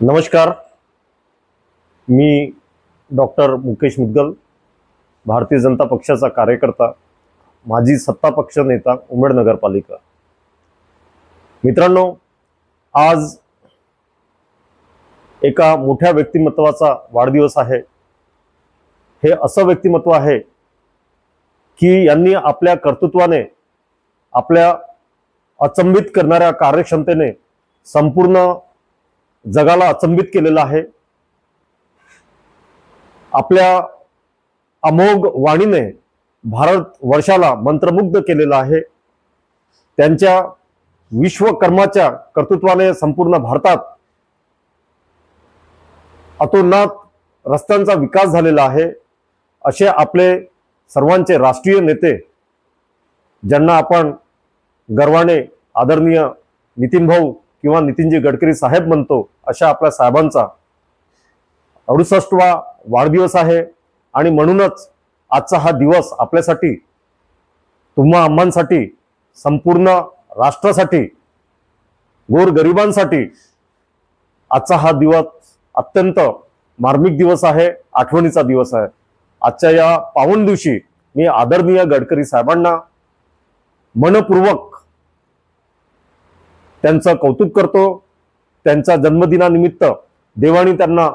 नमस्कार, मी डॉक्टर मुकेश मुद्गल, भारतीय जनता पक्षाचा कार्यकर्ता, माजी सत्ता पक्ष नेता, उमेड नगरपालिका। मित्रांनो, आज एका मोठ्या व्यक्तिमत्वाचा वाढदिवस आहे। हे असं व्यक्तिमत्व आहे की यांनी आपल्या कर्तृत्वाने, आपल्या अचंबित करणाऱ्या कार्यक्षमतेने संपूर्ण जगाला अचंबित केलेलं आहे। आपल्या अमोघ वाणीने भारत वर्षाला मंत्रमुग्ध केलेलं आहे। त्यांच्या विश्वकर्माच्या कर्तृत्वाने संपूर्ण भारतात अतोनात रस्त्यांचा विकास झालेला आहे। असे आपले सर्वांचे राष्ट्रीय नेते, ज्यांना आपण गर्वाने आदरणीय नितीन भाऊ किंवा नितीनजी गडकरी साहेब म्हणतो, अशा आपल्या साहेबांचा 68वा वाढदिवस आहे। आणि म्हणूनच आजचा हा दिवस आपल्यासाठी, तुम्हा आम्हांसाठी, संपूर्ण राष्ट्रासाठी, गोरगरिबांसाठी आजचा हा दिवस अत्यंत मार्मिक दिवस आहे, आठवणीचा दिवस आहे। आजच्या या पावन दिवशी मी आदरणीय गडकरी साहेबांना मनपूर्वक त्यांचं कौतुक करतो। त्यांच्या जन्मदिनानिमित्त देवानी त्यांना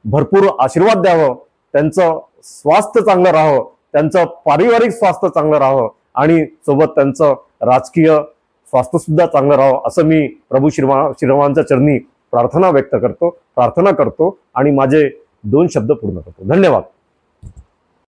भरपूर आशीर्वाद द्यावं, त्यांचं स्वास्थ्य चांगलं राहावं, त्यांचं पारिवारिक स्वास्थ्य चांगलं राहावं आणि सोबत त्यांचं राजकीय स्वास्थ्य सुद्धा चांगलं राहावं, असं मी प्रभू श्रीरामांच्या चरणी प्रार्थना करतो आणि माझे 2 शब्द पूर्ण करतो। धन्यवाद।